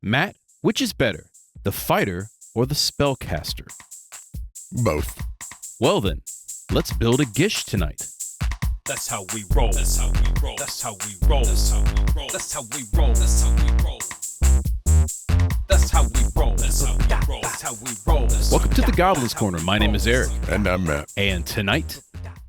Matt, which is better, the fighter or the spellcaster? Both. Well then, let's build a Gish'n tonight. That's how we roll. That's how we roll. That's how we roll. That's how we roll. That's how we roll. That's how we roll. That's how we roll. That's how we roll. That's how we roll. Welcome to the Goblin's Corner. My name is Eric. And I'm Matt. And tonight,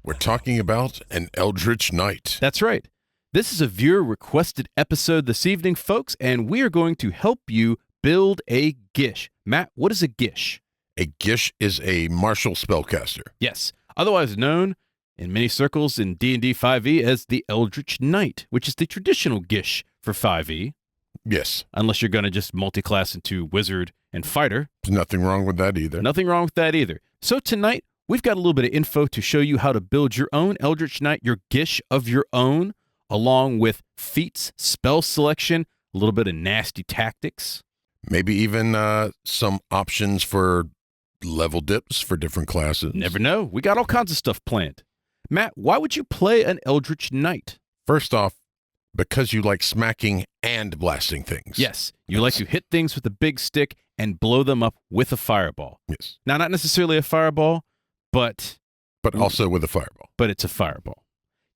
We're talking about an Eldritch Knight. that's right. This is a viewer-requested episode this evening, folks, and we are going to help you build a Gish'n. Matt, what is a Gish'n? A Gish'n is a martial spellcaster. Yes, otherwise known in many circles in D&D 5e as the Eldritch Knight, which is the traditional Gish'n for 5e, Yes. unless you're going to just multi-class into wizard and fighter. There's nothing wrong with that either. Nothing wrong with that either. So tonight, we've got a little bit of info to show you how to build your own Eldritch Knight, your Gish'n of your own, along with feats, spell selection, a little bit of nasty tactics. Maybe even some options for level dips for different classes. Never know. We got all kinds of stuff planned. Matt, why would you play an Eldritch Knight? First off, because you like smacking and blasting things. Yes, you like to hit things with a big stick and blow them up with a fireball. Yes. Now, not necessarily a fireball, but Also with a fireball. it's a fireball.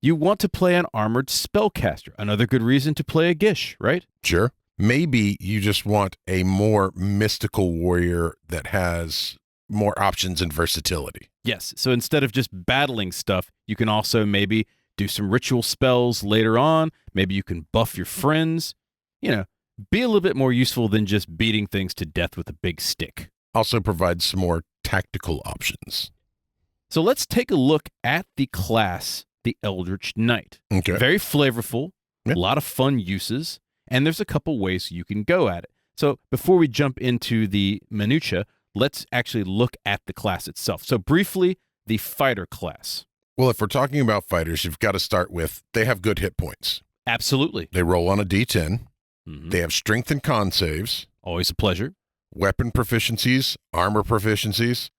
You want to play an armored spellcaster. Another good reason to play a Gish'n, right? Sure. Maybe you just want a more mystical warrior that has more options and versatility. Yes, so instead of just battling stuff, you can also maybe do some ritual spells later on. Maybe you can buff your friends. You know, be a little bit more useful than just beating things to death with a big stick. Also provides some more tactical options. So let's take a look at the class, the Eldritch Knight. Okay. Very flavorful, Yeah. a lot of fun uses, and there's a couple ways you can go at it. So before we jump into the minutia, let's actually look at the class itself. So briefly, the fighter class. Well, if we're talking about fighters, you've got to start with they have good hit points. Absolutely. They roll on a D10. Mhm. They have strength and con saves, Always a pleasure. weapon proficiencies, armor proficiencies.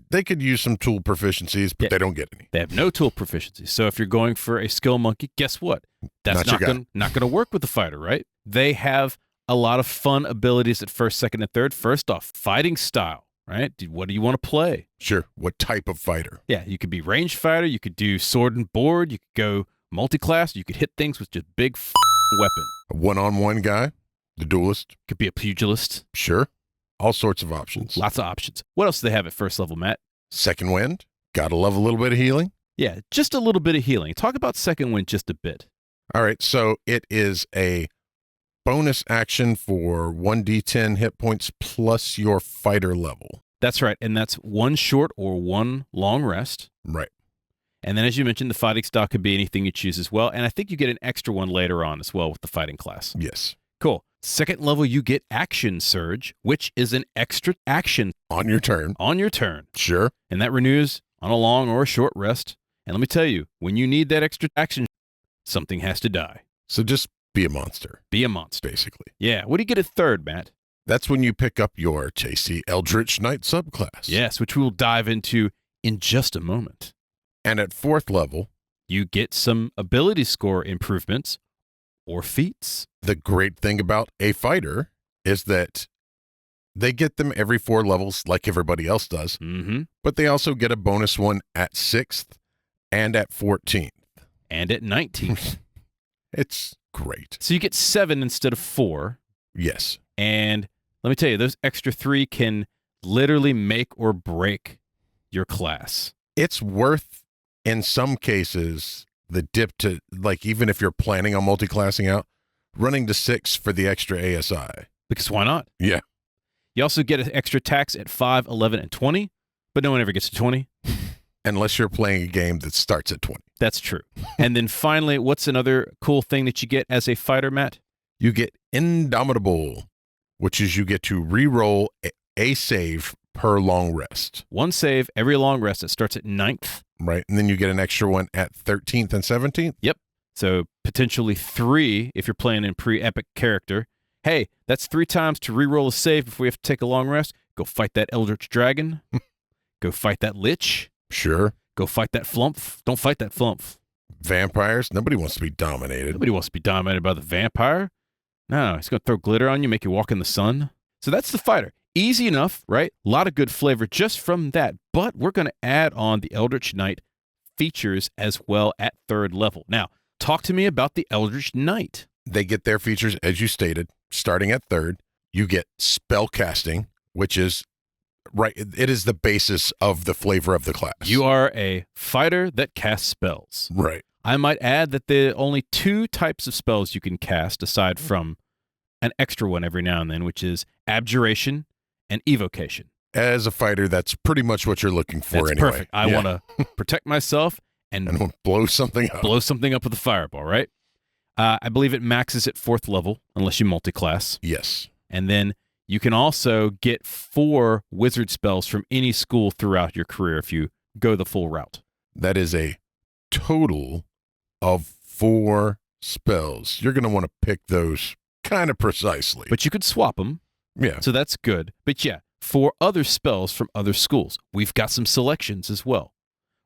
They could use some tool proficiencies, but Yeah. they don't get any. They have no tool proficiency. So if you're going for a skill monkey, guess what? That's Not your not going to work with the fighter, right? They have a lot of fun abilities at first, second, and third. First off, fighting style, right? What do you want to play? Sure. What type of fighter? Yeah, you could be ranged fighter. You could do sword and board. You could go multi-class. You could hit things with just big weapon. A one-on-one guy? The duelist? Could be a pugilist. Sure. All sorts of options. Lots of options. What else do they have at first level, Matt? Second wind? Gotta love a little bit of healing. Yeah, just a little bit of healing. Talk about second wind just a bit. All right, so it is a bonus action for 1d10 hit points plus your fighter level. That's right, and that's one short or one long rest. Right. And then, as you mentioned, the fighting style could be anything you choose as well. And I think you get an extra one later on as well with the fighting class. Yes. Cool. Second level, you get Action Surge, which is an extra action On your turn. on your turn. Sure. And that renews on a long or a short rest. And let me tell you, when you need that extra action, something has to die. So just be a monster, Be a monster. basically. Yeah. What do you get at third, Matt? That's when you pick up your tasty Eldritch Knight subclass. Yes, which we will dive into in just a moment. And at fourth level, You get some ability score improvements or feats. the great thing about a fighter is that they get them every 4 levels like everybody else does, Mm-hmm. but they also get a bonus one at 6th and at 14th. And at 19. It's great. So you get 7 instead of 4. Yes. And let me tell you, those extra 3 can literally make or break your class. It's worth, in some cases, the dip to, like, even if you're planning on multi-classing out, running to 6 for the extra ASI. Because why not? Yeah. You also get an extra tax at 5, 11, and 20, but no one ever gets to 20. Unless you're playing a game that starts at 20. That's true. And then finally, what's another cool thing that you get as a fighter, Matt? You get Indomitable, which is you get to re-roll a save per long rest, One save every long rest. It starts at 9th. right? And then you get an extra one at 13th and 17th. So potentially 3 if you're playing in pre-epic character. Hey, that's 3 times to re-roll a save before you have to take a long rest. Go fight that Eldritch Dragon. Go fight that Lich. Sure. Go fight that Flump. Don't fight that Flump. Vampires. Nobody wants to be dominated. Nobody wants to be dominated by the vampire. No, he's going to throw glitter on you, make you walk in the sun. So that's the fighter. Easy enough, right? A lot of good flavor just from that. But we're going to add on the Eldritch Knight features as well at 3rd level. Now, talk to me about the Eldritch Knight. They get their features, as you stated, starting at 3rd. You get spell casting, which is right. It is the basis of the flavor of the class. You are a fighter that casts spells. Right. I might add that there are only 2 types of spells you can cast aside from an extra one every now and then, which is abjuration and evocation. As a fighter, that's pretty much what you're looking for. That's anyway. perfect. I want to protect myself and blow something up. Blow something up with a fireball, right? I believe it maxes at 4th level unless you multi-class. Yes. And then you can also get 4 wizard spells from any school throughout your career if you go the full route. That is a total of 4 spells. You're going to want to pick those kind of precisely. But you could swap them. Yeah. So that's good. But yeah, 4 other spells from other schools. We've got some selections as well.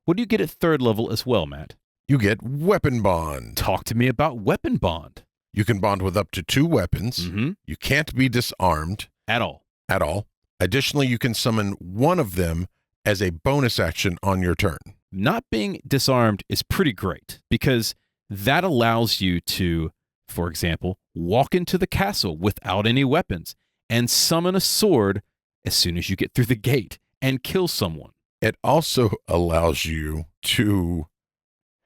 What do you get at 3rd level as well, Matt? You get weapon bond. Talk to me about weapon bond. You can bond with up to 2 weapons. Mm-hmm. You can't be disarmed. At all. At all. Additionally, you can summon one of them as a bonus action on your turn. Not being disarmed is pretty great because that allows you to, for example, walk into the castle without any weapons and summon a sword as soon as you get through the gate and kill someone. It also allows you to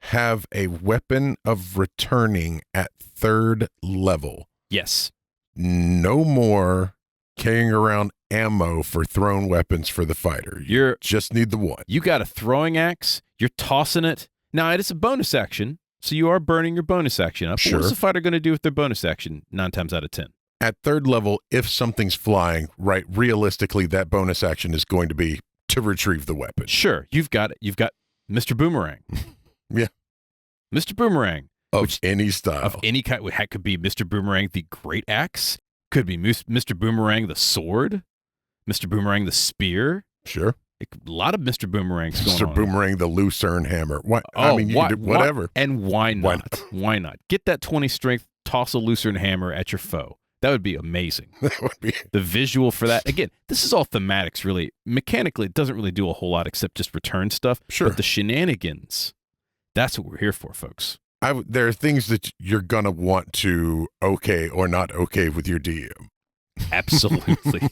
have a weapon of returning at 3rd level. Yes. No more carrying around ammo for thrown weapons for the fighter. You just need the one. You got a throwing axe. You're tossing it. Now, it is a bonus action, so you are burning your bonus action up. Sure. What's the fighter going to do with their bonus action 9 times out of 10? At 3rd level, if something's flying, right, realistically, that bonus action is going to be to retrieve the weapon. Sure. You've got Mr. Boomerang. Yeah. Mr. Boomerang. Of any style. Of any kind. It could be Mr. Boomerang, the great axe. Could be Mr. Boomerang, the sword. Mr. Boomerang, the spear. Sure. A lot of Mr. Boomerangs going on. Mr. Boomerang, the lucerne hammer. What? Oh, you can do whatever. And why not? Why not? Get that 20 strength, toss a lucerne hammer at your foe. That would be amazing. That would be. The visual for that. Again, this is all thematics, really. Mechanically, it doesn't really do a whole lot except just return stuff. Sure. But the shenanigans, that's what we're here for, folks. There are things that you're going to want to okay or not okay with your DM. Absolutely.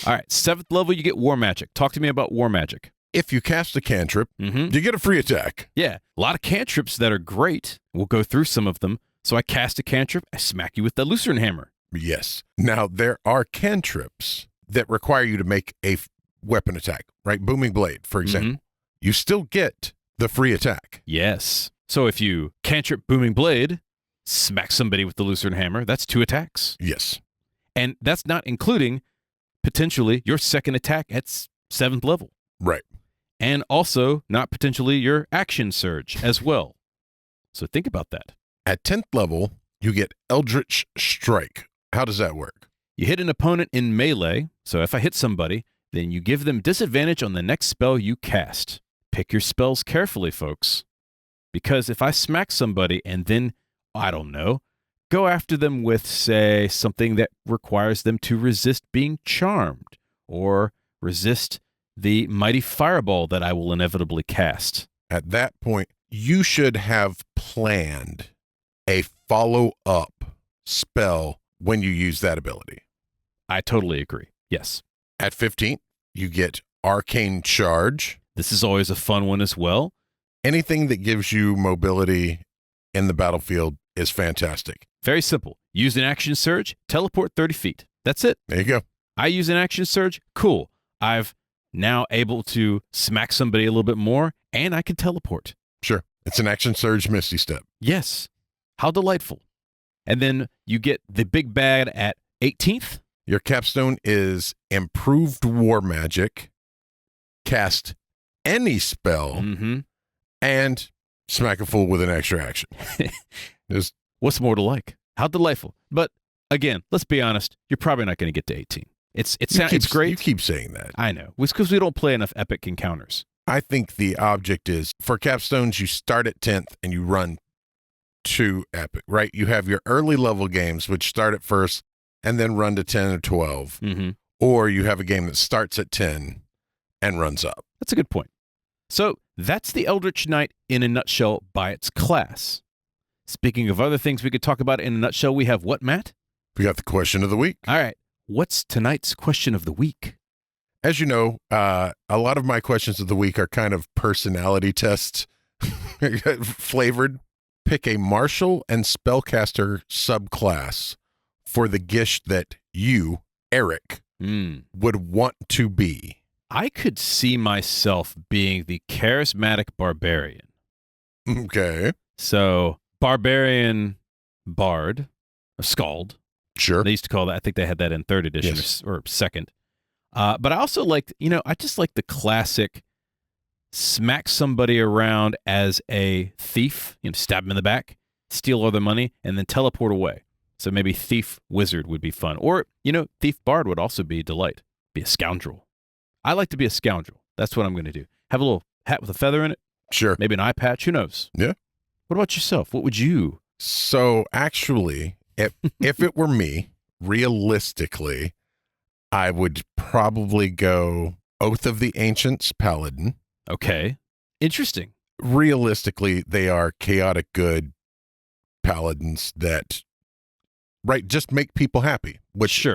All right, 7th level, you get War Magic. Talk to me about War Magic. If you cast a cantrip, Mm-hmm. you get a free attack. Yeah, a lot of cantrips that are great. We'll go through some of them. So I cast a cantrip, I smack you with the lucerne hammer. Yes. Now, there are cantrips that require you to make a weapon attack, right? Booming Blade, for example. Mm-hmm. You still get the free attack. Yes. So if you cantrip Booming Blade, smack somebody with the lucerne hammer, that's 2 attacks. Yes. And that's not including potentially your second attack at 7th level. Right. And also not potentially your action surge as well. So think about that. At 10th level, you get Eldritch Strike. How does that work? You hit an opponent in melee, so if I hit somebody, then you give them disadvantage on the next spell you cast. Pick your spells carefully, folks. Because if I smack somebody and then, I don't know, go after them with, say, something that requires them to resist being charmed, or resist the mighty fireball that I will inevitably cast. At that point, you should have planned a follow-up spell when you use that ability. I totally agree. Yes. At 15th, you get Arcane Charge. This is always a fun one as well. Anything that gives you mobility in the battlefield is fantastic. Very simple. Use an action surge, teleport 30 feet. That's it. There you go. I use an action surge. Cool. I've now able to smack somebody a little bit more, and I can teleport. Sure. It's an action surge Misty Step. Yes. How delightful. And then you get the big bad at 18th. Your capstone is Improved War Magic, cast any spell, Mm-hmm. and smack a fool with an extra action. Just What's more to like? How delightful. But again, let's be honest, you're probably not going to get to 18. It's great. You keep saying that. I know. It's because we don't play enough epic encounters. I think the object is, for capstones, you start at 10th and you run too epic, right? You have your early level games, which start at first and then run to 10 or 12. Mm-hmm. Or you have a game that starts at 10 and runs up. That's a good point. So that's the Eldritch Knight in a nutshell by its class. Speaking of other things we could talk about in a nutshell, we have what, Matt? We got the question of the week. All right. What's tonight's question of the week? As you know, a lot of my questions of the week are kind of personality test flavored. Pick a martial and spellcaster subclass for the Gish'n that you, Eric, would want to be. I could see myself being the charismatic barbarian. Okay. So, barbarian bard, a skald. Sure. They used to call that, I think they had that in 3rd edition or 2nd. But I also liked, I just like the classic smack somebody around as a thief, stab them in the back, steal all their money, and then teleport away. So maybe thief wizard would be fun. Or, thief bard would also be a delight. Be a scoundrel. I like to be a scoundrel. That's what I'm going to do. Have a little hat with a feather in it. Sure. Maybe an eye patch. Who knows? Yeah. What about yourself? What would you? So actually, if it were me, realistically, I would probably go Oath of the Ancients Paladin. Okay. Interesting. Realistically, they are chaotic good paladins that, just make people happy. Which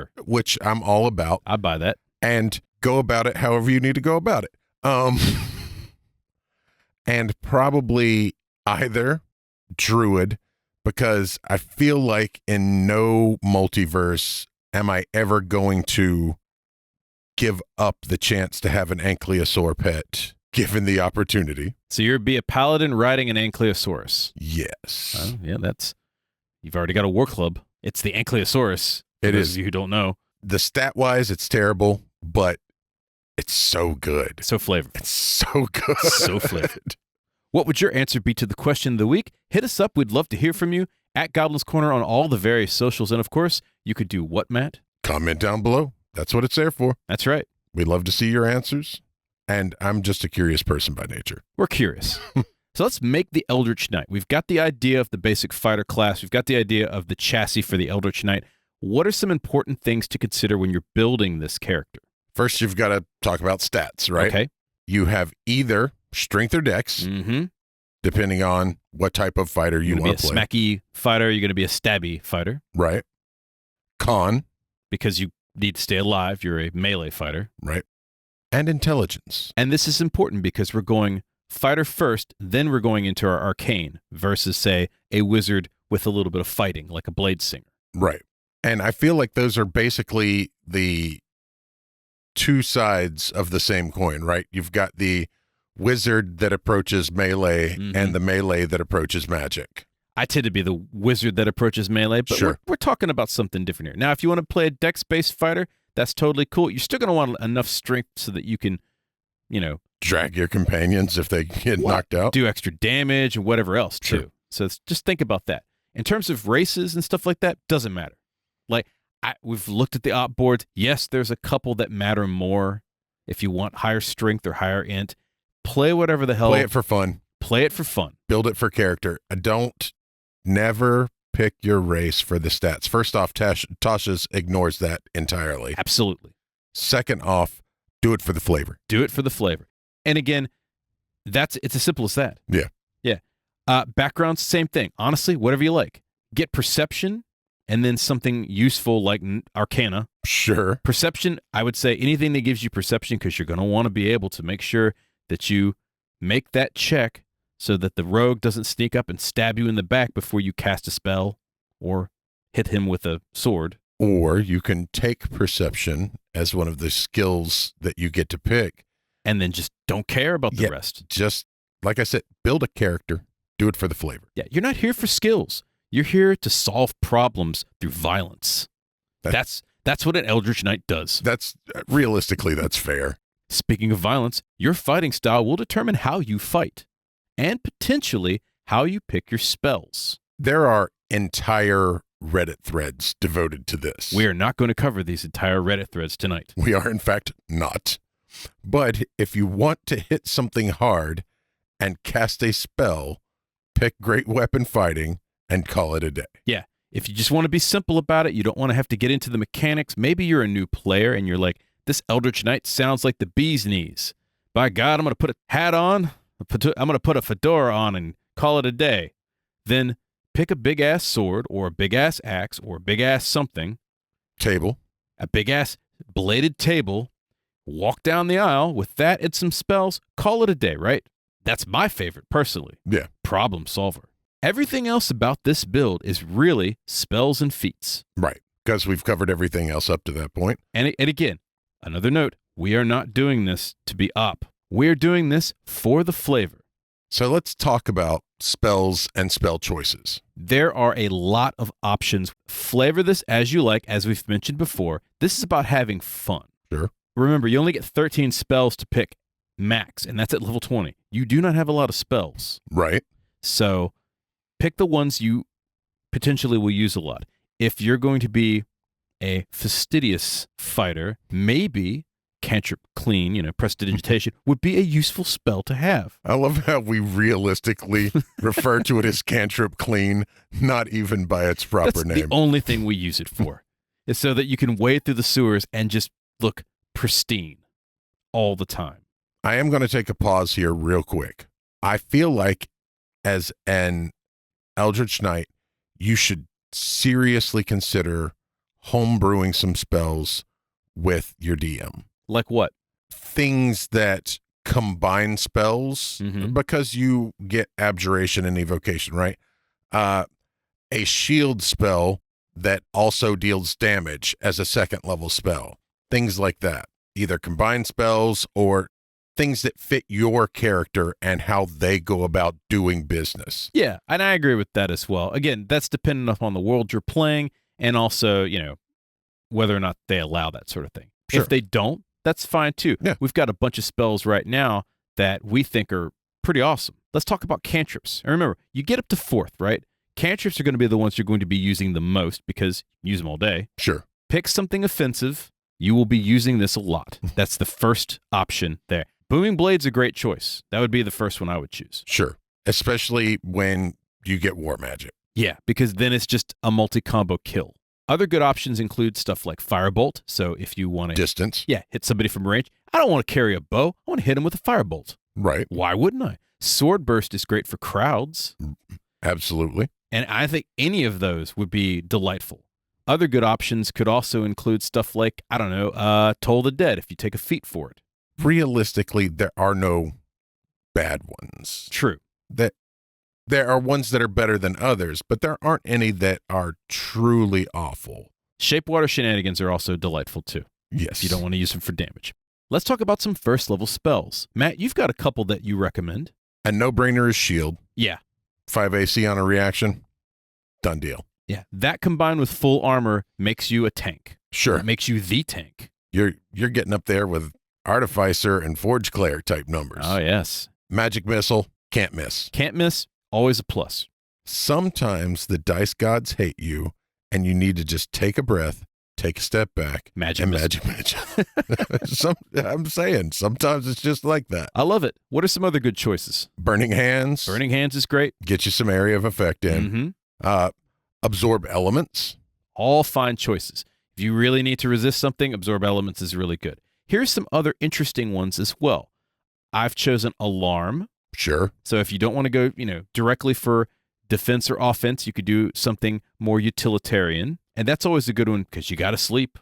I'm all about. I buy that. And go about it however you need to go about it. And probably either druid, because I feel like in no multiverse am I ever going to give up the chance to have an ankylosaur pet given the opportunity. So you'd be a paladin riding an ankylosaurus. Yes. Yeah, you've already got a war club. It's the ankylosaurus. It those is. of you who don't know. The stat wise, it's terrible, but it's so good. So flavorful. It's so good. So flavored. What would your answer be to the question of the week? Hit us up. We'd love to hear from you at Goblin's Corner on all the various socials. And of course, you could do what, Matt? Comment down below. That's what it's there for. That's right. We love to see your answers. And I'm just a curious person by nature. We're curious. So let's make the Eldritch Knight. We've got the idea of the basic fighter class. We've got the idea of the chassis for the Eldritch Knight. What are some important things to consider when you're building this character? First, you've got to talk about stats, right? Okay. You have either strength or dex, depending on what type of fighter you want to play. You're going to be a smacky fighter. You're going to be a stabby fighter. Right. Con. Because you need to stay alive. You're a melee fighter. Right. And intelligence. And this is important because we're going fighter first, then we're going into our arcane versus, say, a wizard with a little bit of fighting, like a blade singer. Right. And I feel like those are basically the two sides of the same coin, right? You've got the wizard that approaches melee and the melee that approaches magic. I tend to be the wizard that approaches melee, but Sure. we're talking about something different here. Now, if you want to play a dex-based fighter, that's totally cool. You're still going to want enough strength so that you can, drag your companions if they get knocked out. Do extra damage and whatever else, too. Sure. So just think about that. In terms of races and stuff like that, doesn't matter. Like, we've looked at the op boards. Yes, there's a couple that matter more. If you want higher strength or higher int, play whatever the hell. Play it for fun. Play it for fun. Build it for character. Never pick your race for the stats. First off, Tasha's ignores that entirely. Absolutely. Second off, do it for the flavor. Do it for the flavor. And again, it's as simple as that. Yeah. Yeah. Backgrounds, same thing. Honestly, whatever you like. Get perception and then something useful like arcana. Sure. Perception, I would say anything that gives you perception, because you're going to want to be able to make sure that you make that check so that the rogue doesn't sneak up and stab you in the back before you cast a spell or hit him with a sword. Or you can take perception as one of the skills that you get to pick. And then just don't care about the rest. Just, like I said, build a character. Do it for the flavor. Yeah, you're not here for skills. You're here to solve problems through violence. That's what an Eldritch Knight does. Realistically, that's fair. Speaking of violence, your fighting style will determine how you fight and potentially how you pick your spells. There are entire Reddit threads devoted to this. We are not going to cover these entire Reddit threads tonight. We are, in fact, not. But if you want to hit something hard and cast a spell, pick great weapon fighting and call it a day. Yeah. If you just want to be simple about it, you don't want to have to get into the mechanics. Maybe you're a new player and you're like, this Eldritch Knight sounds like the bee's knees. By God, I'm going to put a hat on. I'm going to put a fedora on and call it a day. Then pick a big-ass sword or a big-ass axe or a big-ass something. Table. A big-ass bladed table. Walk down the aisle with that and some spells. Call it a day, right? That's my favorite, personally. Yeah. Problem solver. Everything else about this build is really spells and feats. Right. Because we've covered everything else up to that point. And again, another note, we are not doing this to be up. We're doing this for the flavor. So let's talk about spells and spell choices. There are a lot of options. Flavor this as you like, as we've mentioned before. This is about having fun. Sure. Remember, you only get 13 spells to pick max, and that's at level 20. You do not have a lot of spells. Right. So pick the ones you potentially will use a lot. If you're going to be a fastidious fighter, maybe cantrip clean, prestidigitation, would be a useful spell to have. I love how we realistically refer to it as cantrip clean, not even by its proper That's name. the only thing we use it for, is so that you can wade through the sewers and just look pristine all the time. I am going to take a pause here real quick. I feel like as an Eldritch Knight, you should seriously consider homebrewing some spells with your DM. Like what? Things that combine spells because you get abjuration and evocation, right? A shield spell that also deals damage as a second level spell. Things like that. Either combine spells or things that fit your character and how they go about doing business. Yeah, and I agree with that as well. Again, that's dependent upon the world you're playing and also, whether or not they allow that sort of thing. Sure. If they don't, that's fine too. Yeah. We've got a bunch of spells right now that we think are pretty awesome. Let's talk about cantrips. And remember, you get up to 4th, right? Cantrips are going to be the ones you're going to be using the most because you use them all day. Sure. Pick something offensive. You will be using this a lot. That's the first option there. Booming Blade's a great choice. That would be the first one I would choose. Sure. Especially when you get war magic. Yeah, because then it's just a multi-combo kill. Other good options include stuff like Firebolt. So if you want to Distance. hit somebody from range, I don't want to carry a bow. I want to hit them with a Firebolt. Right. Why wouldn't I? Sword Burst is great for crowds. Absolutely. And I think any of those would be delightful. Other good options could also include stuff like, Toll the Dead if you take a feat for it. Realistically, there are no bad ones. True. There are ones that are better than others, but there aren't any that are truly awful. Shapewater Shenanigans are also delightful too, Yes. if you don't want to use them for damage. Let's talk about some first level spells. Matt, you've got a couple that you recommend. A no-brainer is shield. Yeah. 5 AC on a reaction. Done deal. Yeah. That combined with full armor makes you a tank. Sure. It makes you the tank. You're getting up there with Artificer and Forge Claire type numbers. Oh, yes. Magic Missile, can't miss. Can't miss. Always a plus. Sometimes the dice gods hate you and you need to just take a breath, take a step back, Magic and missile. magic. I'm saying sometimes it's just like that. I love it. What are some other good choices? Burning Hands. Burning Hands is great. Get you some area of effect in. Mm-hmm. Absorb Elements. All fine choices. If you really need to resist something, Absorb Elements is really good. Here's some other interesting ones as well. I've chosen Alarm. Sure. So if you don't want to go, directly for defense or offense, you could do something more utilitarian. And that's always a good one because you got to sleep.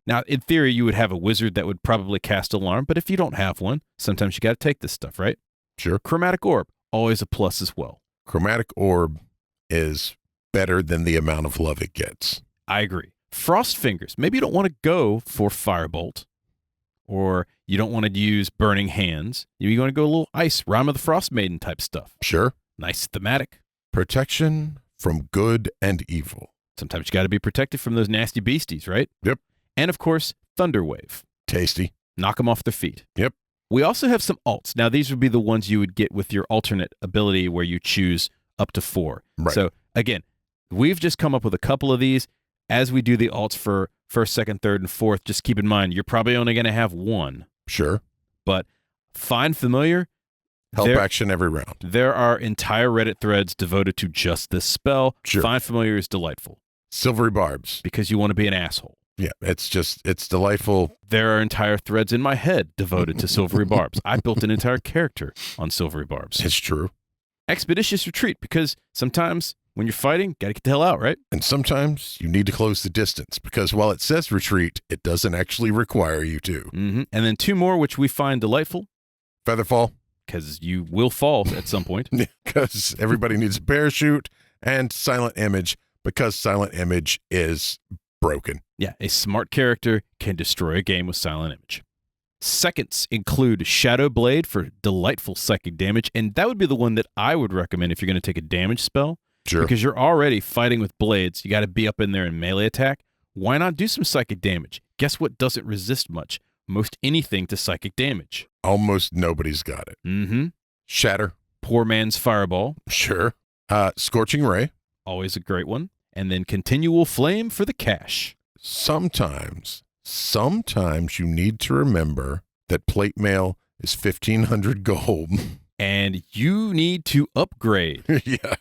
Now, in theory, you would have a wizard that would probably cast Alarm, but if you don't have one, sometimes you got to take this stuff, right? Sure. Chromatic Orb, always a plus as well. Chromatic Orb is better than the amount of love it gets. I agree. Frost Fingers, maybe you don't want to go for Firebolt, or you don't want to use Burning Hands. You're going to go a little ice, Rime of the Frost Maiden type stuff. Sure. Nice thematic. Protection from good and evil. Sometimes you got to be protected from those nasty beasties, right? Yep. And of course, Thunderwave. Tasty. Knock them off their feet. Yep. We also have some alts. Now, these would be the ones you would get with your alternate ability where you choose up to 4. Right. So, again, we've just come up with a couple of these. As we do the alts for 1st, 2nd, 3rd, and 4th, just keep in mind, you're probably only going to have one. Sure. But Find Familiar, Help action every round. There are entire Reddit threads devoted to just this spell. Sure. Find familiar is delightful. Silvery barbs. Because you want to be an asshole. Yeah, it's delightful. There are entire threads in my head devoted to silvery barbs. I built an entire character on silvery barbs. It's true. Expeditious retreat, because sometimes when you're fighting, got to get the hell out, right? And sometimes you need to close the distance, because while it says retreat, it doesn't actually require you to. Mm-hmm. And then 2 more, which we find delightful. Featherfall. Because you will fall at some point. Because everybody needs a parachute. And silent image, because silent image is broken. Yeah, a smart character can destroy a game with silent image. Seconds include Shadow Blade for delightful psychic damage, and that would be the one that I would recommend if you're going to take a damage spell. Sure. Because you're already fighting with blades. You got to be up in there in melee attack. Why not do some psychic damage? Guess what doesn't resist much? Most anything to psychic damage. Almost nobody's got it. Mm-hmm. Shatter. Poor man's Fireball. Sure. Scorching Ray. Always a great one. And then Continual Flame for the cash. Sometimes you need to remember that plate mail is 1,500 gold. And you need to upgrade. Yeah.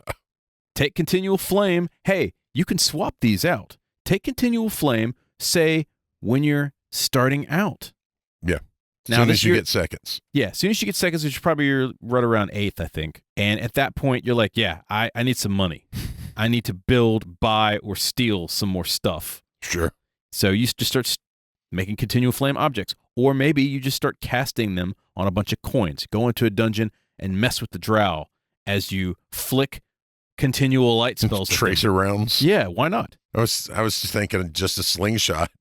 Take Continual Flame. Hey, you can swap these out. Take Continual Flame, say, when you're starting out. Yeah. Now, soon as you get seconds. Yeah, as soon as you get seconds, which is probably you're right around 8th, I think. And at that point, you're like, yeah, I need some money. I need to build, buy, or steal some more stuff. Sure. So you just start making Continual Flame objects. Or maybe you just start casting them on a bunch of coins. Go into a dungeon and mess with the drow as you flick continual light spells. Tracer rounds. Yeah, why not? I was just thinking just a slingshot.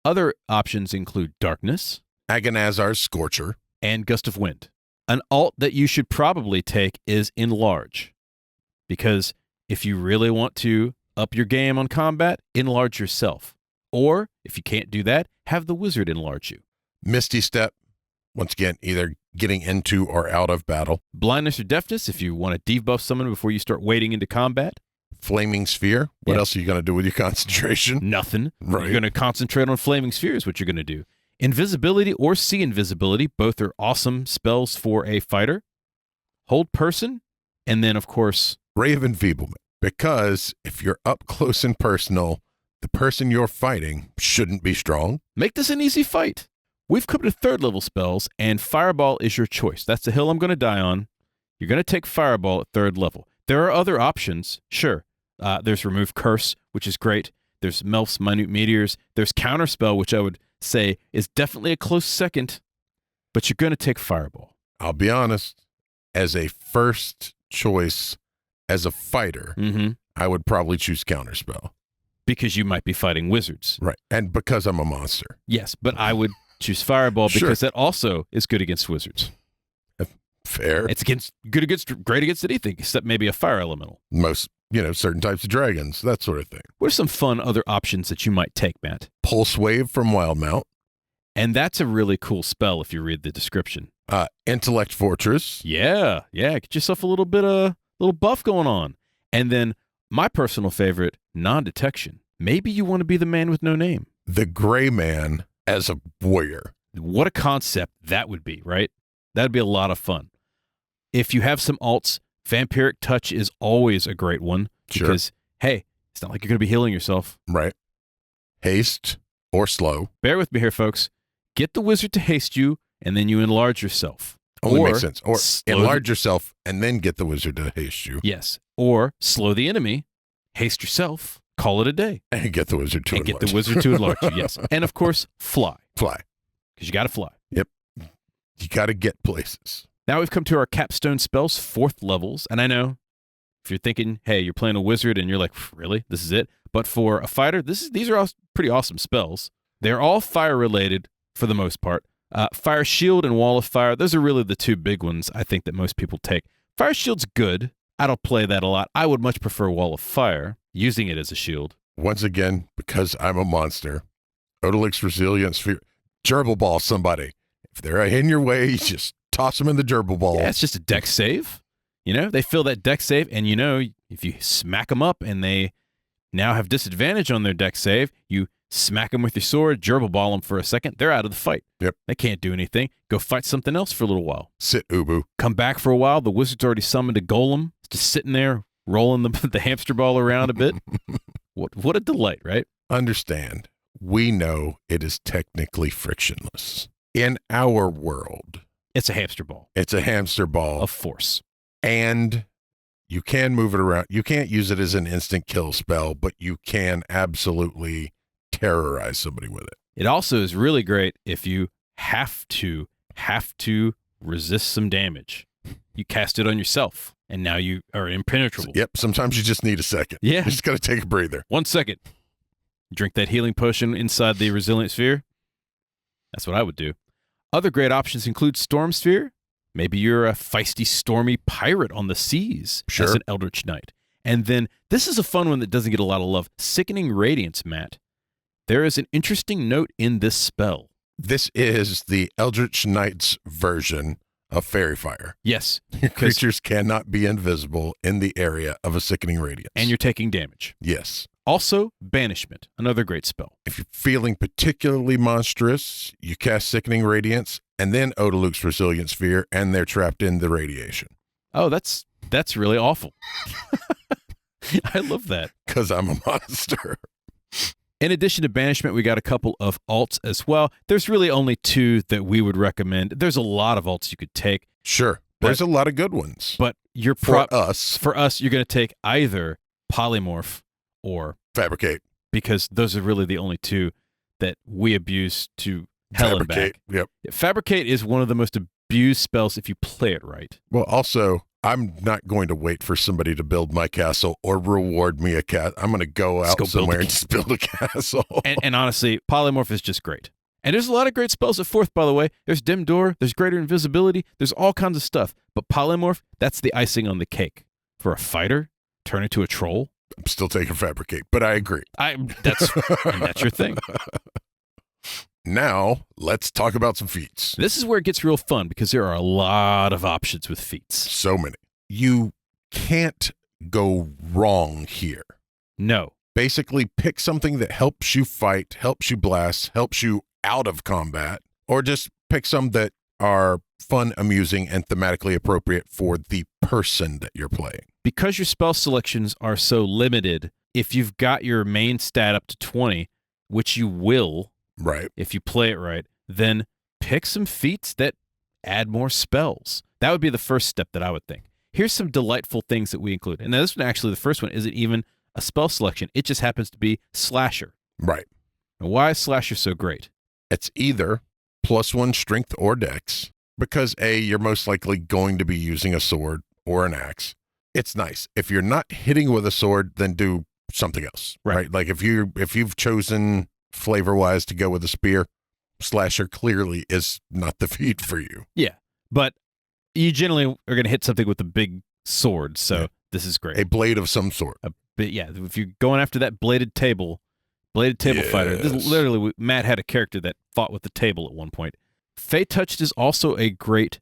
Other options include Darkness, Agonazar's Scorcher, and Gust of Wind. An alt that you should probably take is Enlarge. Because if you really want to up your game on combat, enlarge yourself. Or, if you can't do that, have the wizard enlarge you. Misty Step, once again, either getting into or out of battle. Blindness or Deafness, if you want to debuff someone before you start wading into combat. Flaming Sphere, what else are you going to do with your concentration? Nothing. Right. You're going to concentrate on Flaming Sphere is what you're going to do. Invisibility or See Invisibility, both are awesome spells for a fighter. Hold Person, and then, of course, Ray of Enfeeblement, because if you're up close and personal, the person you're fighting shouldn't be strong. Make this an easy fight. We've come to 3rd level spells, and Fireball is your choice. That's the hill I'm going to die on. You're going to take Fireball at 3rd level. There are other options, sure. There's Remove Curse, which is great. There's Melf's Minute Meteors. There's Counterspell, which I would say is definitely a close second, but you're going to take Fireball. I'll be honest, as a first choice as a fighter, I would probably choose Counterspell. Because you might be fighting wizards. Right. And because I'm a monster. Yes, but I would choose Fireball because that also is good against wizards. Fair. It's great against anything except maybe a fire elemental. Most, certain types of dragons, that sort of thing. What are some fun other options that you might take, Matt? Pulse Wave from Wildmount. And that's a really cool spell if you read the description. Intellect Fortress. Yeah. Get yourself a little buff going on. And then my personal favorite, Non-Detection. Maybe you want to be the man with no name. The Gray Man as a warrior. What a concept that would be, right? That'd be a lot of fun. If you have some alts, Vampiric Touch is always a great one. Because, hey, it's not like you're going to be healing yourself. Right. Haste or Slow. Bear with me here, folks. Get the wizard to haste you, and then you enlarge yourself. Only makes sense. Or enlarge yourself, and then get the wizard to haste you. Yes. Or slow the enemy, haste yourself, call it a day. And get the wizard to enlarge. Get the wizard to enlarge you, yes. And, of course, fly. Fly. Because you got to fly. Yep. You got to get places. Now we've come to our capstone spells, 4th levels. And I know if you're thinking, hey, you're playing a wizard and you're like, really? This is it? But for a fighter, these are all pretty awesome spells. They're all fire related for the most part. Fire Shield and Wall of Fire, those are really the 2 big ones I think that most people take. Fire Shield's good. I don't play that a lot. I would much prefer Wall of Fire, using it as a shield. Once again, because I'm a monster, Odalix Resilience Sphere. Gerbil Ball somebody. If they're in your way, you just toss them in the Gerbil Ball. Yeah, it's just a dex save. They fill that dex save, and if you smack them up and they now have disadvantage on their dex save, you Smack them with your sword, gerbil ball them for a second. They're out of the fight. Yep. They can't do anything. Go fight something else for a little while. Sit, Ubu. Come back for a while. The wizard's already summoned a golem. It's just sitting there, rolling the hamster ball around a bit. What a delight, right? Understand, we know it is technically frictionless. In our world, It's a hamster ball it's a hamster ball, of force. and you can move it around. You can't use it as an instant kill spell, but you can absolutely terrorize somebody with it. It also is really great if you have to resist some damage. You cast it on yourself, and now you are impenetrable. Yep, sometimes you just need a second. Yeah. You just got to take a breather. 1 second. Drink that healing potion inside the resilient sphere. That's what I would do. Other great options include Storm Sphere. Maybe you're a feisty, stormy pirate on the seas Sure. as an Eldritch Knight. And then this is a fun one that doesn't get a lot of love. Sickening Radiance, Matt. There is an interesting note in this spell. This is the Eldritch Knight's version of Fairy Fire. Yes, Your creatures cannot be invisible in the area of a sickening radiance. and you're taking damage. Yes. Also, Banishment, another great spell. If you're feeling particularly monstrous, you cast Sickening Radiance and then Odaluk's Resilient Sphere, and they're trapped in the radiation. Oh, that's really awful. I love that. Because I'm a monster. In addition to Banishment, we got a couple of alts as well. There's really only 2 that we would recommend. There's a lot of alts you could take, Sure. There's a lot of good ones. but your For us, for us, you're going to take either Polymorph or Fabricate. because those are really the only 2 that we abuse to hell and Fabricate. back. Yep. Fabricate is one of the most abused spells if you play it right. Well, also, I'm not going to wait for somebody to build my castle or reward me a cat. I'm going to go Just out go build somewhere a and just build a castle. And honestly, Polymorph is just great. And there's a lot of great spells at 4th, by the way. There's Dim Door, there's Greater Invisibility, there's all kinds of stuff. But Polymorph, that's the icing on the cake. For a fighter, turn into a troll. I'm still taking Fabricate, but I agree. That's your thing. Now, let's talk about some feats. This is where it gets real fun because there are a lot of options with feats. So many. You can't go wrong here. No. Basically, pick something that helps you fight, helps you blast, helps you out of combat, or just pick some that are fun, amusing, and thematically appropriate for the person that you're playing. Because your spell selections are so limited, if you've got your main stat up to 20, which you will Right. if you play it right, then pick some feats that add more spells. That would be the first step that I would think. Here's some delightful things that we include. And now this one, actually, the first one isn't even a spell selection. It just happens to be Slasher. Right. And why is Slasher so great? It's either +1 strength or dex, because A, you're most likely going to be using a sword or an axe. It's nice. If you're not hitting with a sword, then do something else. Right. Like if you've chosen flavor-wise to go with a spear, Slasher clearly is not the feat for you. Yeah. But you generally are going to hit something with a big sword, so Yeah. this is great. A blade of some sort. But yeah, if you're going after that bladed table fighter, this is Yes. literally, Matt had a character that fought with the table at one point. Fey Touched is also a great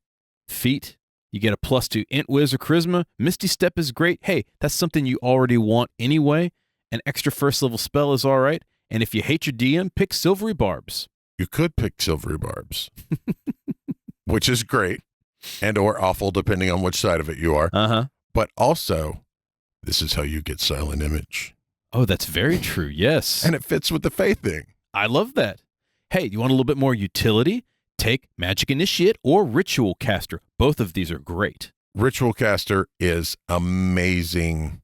feat. You get a +2 int, whiz, or charisma. Misty Step is great. Hey, that's something you already want anyway. An extra first level spell is all right. And if you hate your DM, pick Silvery Barbs. You could pick Silvery Barbs, which is great and or awful depending on which side of it you are. Uh-huh. But also, this is how you get Silent Image. Oh, that's very true. Yes. And it fits with the Faith thing. I love that. Hey, you want a little bit more utility? Take Magic Initiate or Ritual Caster. Both of these are great. Ritual Caster is amazing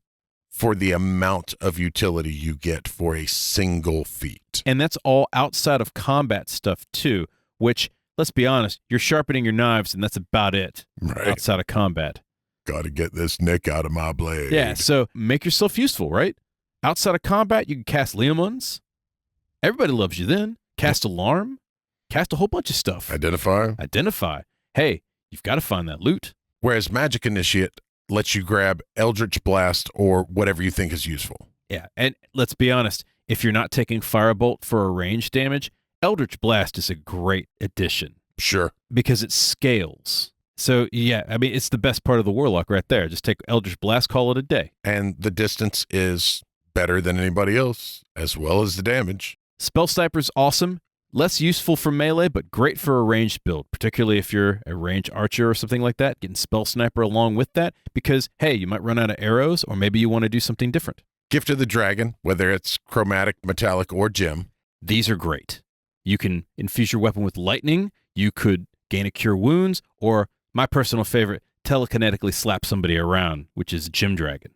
for the amount of utility you get for a single feat. And that's all outside of combat stuff too, which, let's be honest, you're sharpening your knives and that's about it Right. outside of combat. Got to get this nick out of my blade. Yeah, so make yourself useful, right? Outside of combat, you can cast Leomons. Everybody loves you then. Cast Alarm. Cast a whole bunch of stuff. Identify. Hey, you've got to find that loot. Whereas Magic Initiate lets you grab Eldritch Blast or whatever you think is useful. Yeah, and let's be honest, if you're not taking Firebolt for a range damage, Eldritch Blast is a great addition Sure. because it scales. So, yeah, I mean, it's the best part of the Warlock right there. Just take Eldritch Blast, call it a day. And the distance is better than anybody else, as well as the damage. Spell Sniper's awesome. Less useful for melee, but great for a ranged build, particularly if you're a ranged archer or something like that. Getting Spell Sniper along with that because, hey, you might run out of arrows or maybe you want to do something different. Gift of the Dragon, whether it's chromatic, metallic, or gem. These are great. You can infuse your weapon with lightning. You could gain a cure wounds, or my personal favorite, telekinetically slap somebody around, which is Gem Dragon.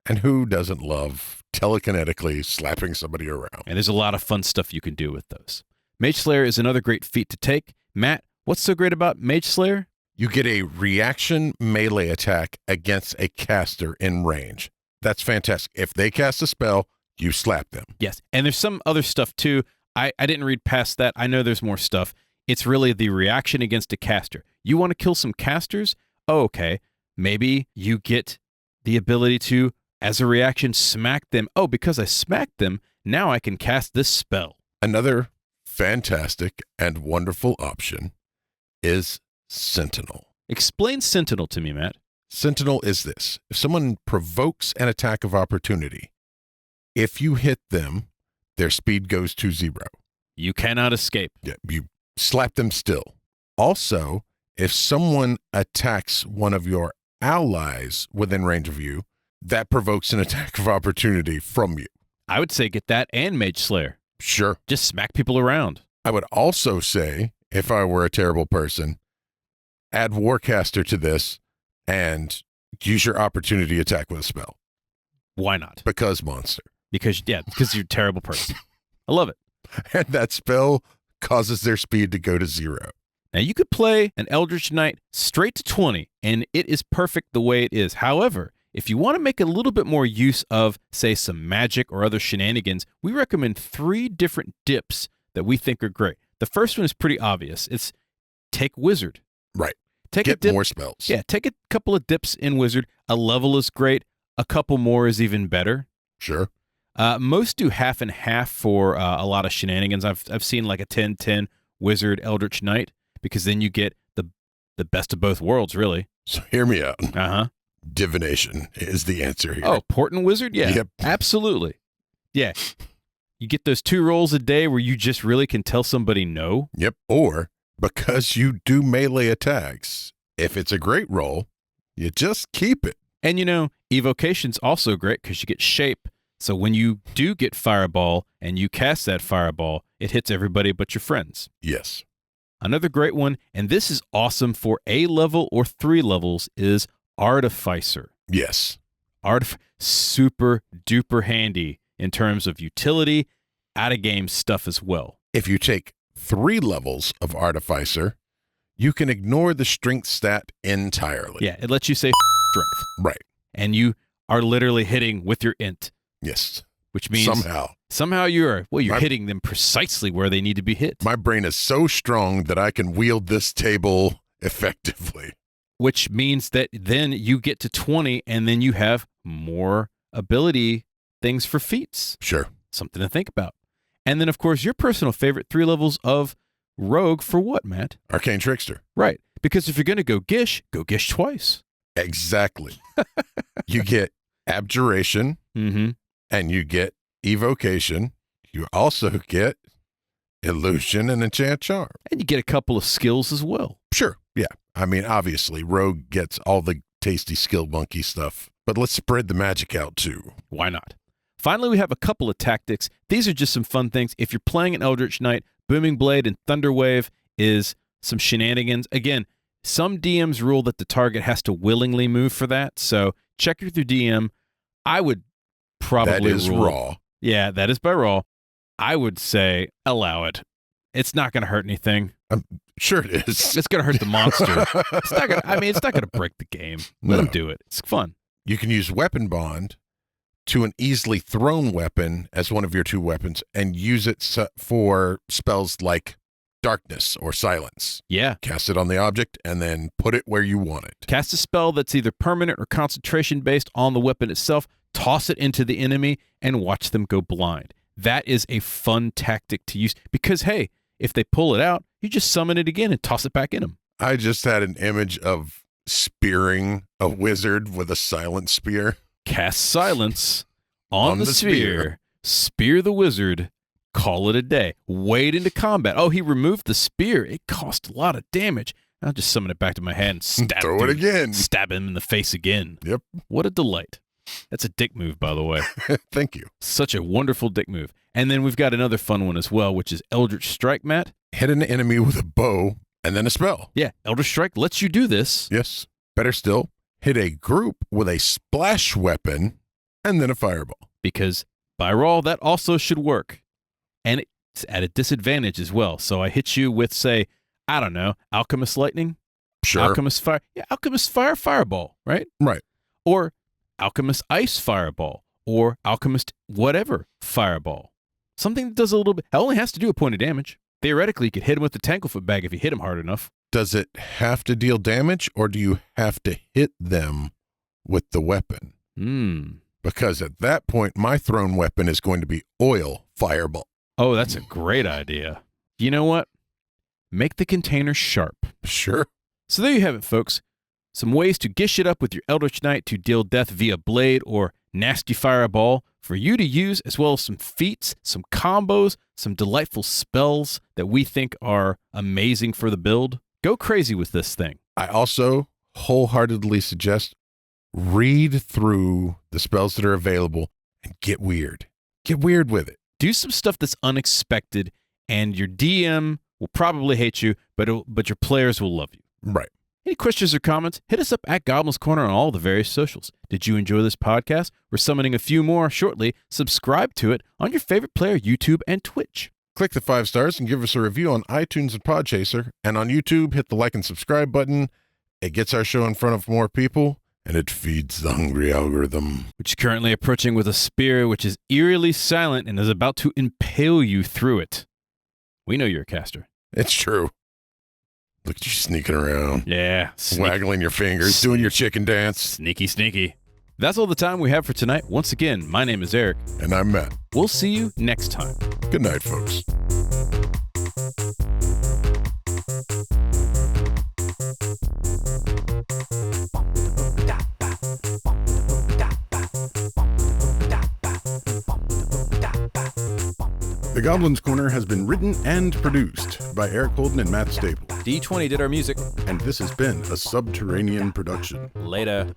And who doesn't love telekinetically slapping somebody around? And there's a lot of fun stuff you can do with those. Mage Slayer is another great feat to take. Matt, what's so great about Mage Slayer? You get a reaction melee attack against a caster in range. That's fantastic. If they cast a spell, you slap them. Yes, and there's some other stuff too. I didn't read past that. I know there's more stuff. It's really the reaction against a caster. You want to kill some casters? Oh, okay. Maybe you get the ability to, as a reaction, smack them. Oh, because I smacked them, now I can cast this spell. Another fantastic and wonderful option is Sentinel. Explain Sentinel to me, Matt. Sentinel is this. If someone provokes an attack of opportunity, if you hit them, their speed goes to 0. You cannot escape. Yeah, you slap them still. Also, if someone attacks one of your allies within range of you, that provokes an attack of opportunity from you. I would say get that and Mage Slayer. Sure. Just smack people around. I would also say, if I were a terrible person, add Warcaster to this and use your opportunity attack with a spell. Why not? Because monster. Because you're a terrible person. I love it. And that spell causes their speed to go to 0. Now, you could play an Eldritch Knight straight to 20, and it is perfect the way it is. However, if you want to make a little bit more use of, say, some magic or other shenanigans, we recommend 3 different dips that we think are great. The first one is pretty obvious. It's take Wizard. Right. Take Get a dip, more spells. Yeah, take a couple of dips in Wizard. A level is great. A couple more is even better. Sure. Most do half and half for a lot of shenanigans. I've seen like a 10-10 Wizard Eldritch Knight, because then you get the best of both worlds, really. So hear me out. Uh-huh. Divination is the answer here. Oh, Portent Wizard? Yeah, Yep. Absolutely. Yeah. You get those 2 rolls a day where you just really can tell somebody no. Yep. Or because you do melee attacks, if it's a great roll, you just keep it. And, Evocation's also great because you get Shape. So when you do get Fireball and you cast that Fireball, it hits everybody but your friends. Yes. Another great one, and this is awesome for A level or 3 levels, is Artificer. Yes. Super duper handy in terms of utility, out-of-game stuff as well. If you take 3 levels of Artificer, you can ignore the strength stat entirely. Yeah, it lets you say strength. Right. And you are literally hitting with your int. Yes. Which means somehow you're hitting them precisely where they need to be hit. My brain is so strong that I can wield this table effectively. Which means that then you get to 20 and then you have more ability things for feats. Sure. Something to think about. And then, of course, your personal favorite 3 levels of Rogue for what, Matt? Arcane Trickster. Right. Because if you're going to go Gish twice. Exactly. You get Abjuration. Mm-hmm. And you get Evocation. You also get Illusion and Enchant Charm. And you get a couple of skills as well. Sure. Yeah. I mean, obviously, Rogue gets all the tasty skill monkey stuff, but let's spread the magic out too. Why not? Finally, we have a couple of tactics. These are just some fun things. If you're playing an Eldritch Knight, Booming Blade and Thunderwave is some shenanigans. Again, some DMs rule that the target has to willingly move for that, so check with your DM. I would probably that is rule, raw. Yeah, that is by raw. I would say allow it. It's not going to hurt anything. Sure it is. It's going to hurt the monster. It's not going to break the game. Let them do it. It's fun. You can use Weapon Bond to an easily thrown weapon as one of your 2 weapons and use it for spells like Darkness or Silence. Yeah. Cast it on the object and then put it where you want it. Cast a spell that's either permanent or concentration based on the weapon itself, toss it into the enemy, and watch them go blind. That is a fun tactic to use because, hey, if they pull it out, you just summon it again and toss it back in them. I just had an image of spearing a wizard with a silent spear. Cast Silence on the sphere. Spear the wizard. Call it a day. Wade into combat. Oh, he removed the spear. It cost a lot of damage. I'll just summon it back to my hand and stab Throw it again. Stab him in the face again. Yep. What a delight. That's a dick move, by the way. Thank you. Such a wonderful dick move. And then we've got another fun one as well, which is Eldritch Strike, Matt. Hit an enemy with a bow and then a spell. Yeah, Eldritch Strike lets you do this. Yes. Better still, hit a group with a splash weapon and then a fireball. Because by roll, that also should work. And it's at a disadvantage as well. So I hit you with, say, I don't know, Alchemist Lightning? Sure. Alchemist Fire. Yeah, Alchemist Fire Fireball, right? Right. Or Alchemist Ice Fireball. Or Alchemist whatever Fireball. Something that does a little bit. It only has to do a point of damage. Theoretically, you could hit him with the Tanglefoot Bag if you hit him hard enough. Does it have to deal damage, or do you have to hit them with the weapon? Because at that point, my thrown weapon is going to be oil fireball. Oh, that's a great idea. You know what? Make the container sharp. Sure. So there you have it, folks. Some ways to gish it up with your Eldritch Knight to deal death via blade or nasty fireball for you to use, as well as some feats, some combos, some delightful spells that we think are amazing for the build. Go crazy with this thing. I also wholeheartedly suggest read through the spells that are available and get weird. Get weird with it. Do some stuff that's unexpected, and your DM will probably hate you, but your players will love you. Right. Any questions or comments? Hit us up at Goblin's Corner on all the various socials. Did you enjoy this podcast? We're summoning a few more shortly. Subscribe to it on your favorite player, YouTube and Twitch. Click the 5 stars and give us a review on iTunes and Podchaser. And on YouTube, hit the like and subscribe button. It gets our show in front of more people, and it feeds the hungry algorithm. Which is currently approaching with a spear which is eerily silent and is about to impale you through it. We know you're a caster. It's true. Look at you sneaking around. Yeah. Waggling your fingers, doing your chicken dance. Sneaky, sneaky. That's all the time we have for tonight. Once again, my name is Eric. And I'm Matt. We'll see you next time. Good night, folks. The Goblin's Corner has been written and produced by Eric Holden and Matt Staple. D20 did our music. And this has been a Subterranean production. Later.